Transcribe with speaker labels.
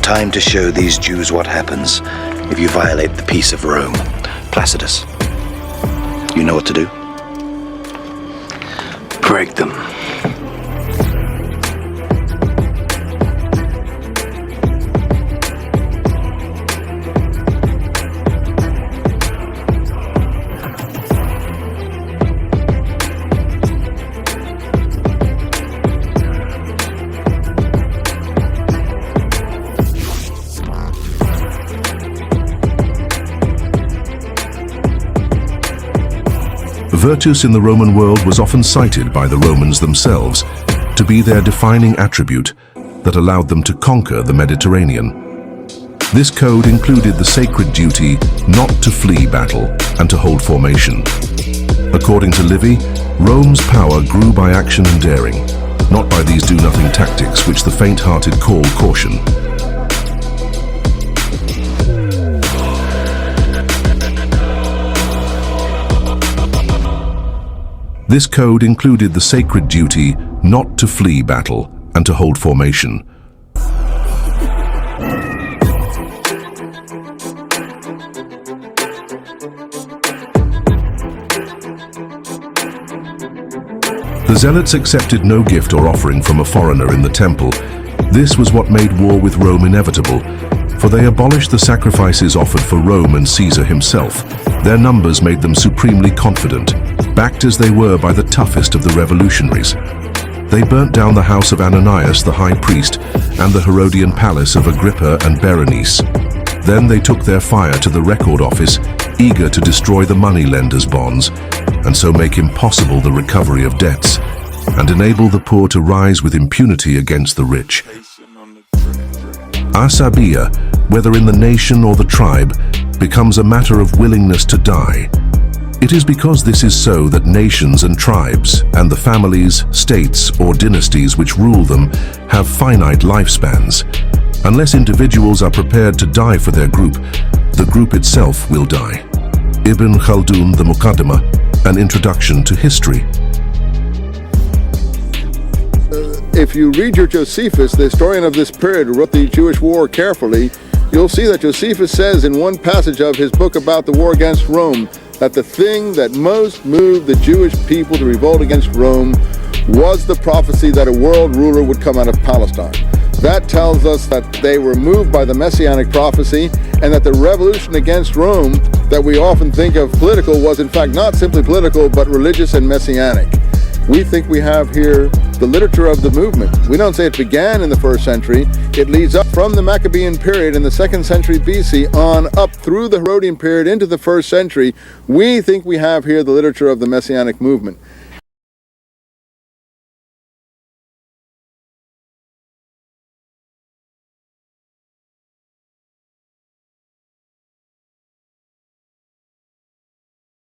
Speaker 1: time to show these Jews what happens if you violate the peace of Rome. Placidus, you know what to do?
Speaker 2: Break them.
Speaker 3: Virtus in the Roman world was often cited by the Romans themselves to be their defining attribute that allowed them to conquer the Mediterranean. This code included the sacred duty not to flee battle and to hold formation. According to Livy, Rome's power grew by action and daring, not by these do-nothing tactics which the faint-hearted call caution. This code included the sacred duty not to flee battle and to hold formation. The Zealots accepted no gift or offering from a foreigner in the temple. This was what made war with Rome inevitable, for they abolished the sacrifices offered for Rome and Caesar himself. Their numbers made them supremely confident, backed as they were by the toughest of the revolutionaries. They burnt down the house of Ananias the high priest and the Herodian palace of Agrippa and Berenice. Then they took their fire to the record office, eager to destroy the moneylenders' bonds, and so make impossible the recovery of debts, and enable the poor to rise with impunity against the rich. Asabiya, whether in the nation or the tribe, becomes a matter of willingness to die. It is because this is so that nations and tribes, and the families, states, or dynasties which rule them, have finite lifespans. Unless individuals are prepared to die for their group, the group itself will die. Ibn Khaldun, the Muqaddimah, an introduction to history.
Speaker 4: If you read your Josephus, the historian of this period who wrote the Jewish war carefully, you'll see that Josephus says in one passage of his book about the war against Rome that the thing that most moved the Jewish people to revolt against Rome was the prophecy that a world ruler would come out of Palestine. That tells us that they were moved by the messianic prophecy, and that the revolution against Rome that we often think of political was in fact not simply political but religious and messianic. We think we have here the literature of the movement. We don't say it began in the 1st century. It leads up from the Maccabean period in the 2nd century BC on up through the Herodian period into the 1st century. We think we have here the literature of the messianic movement.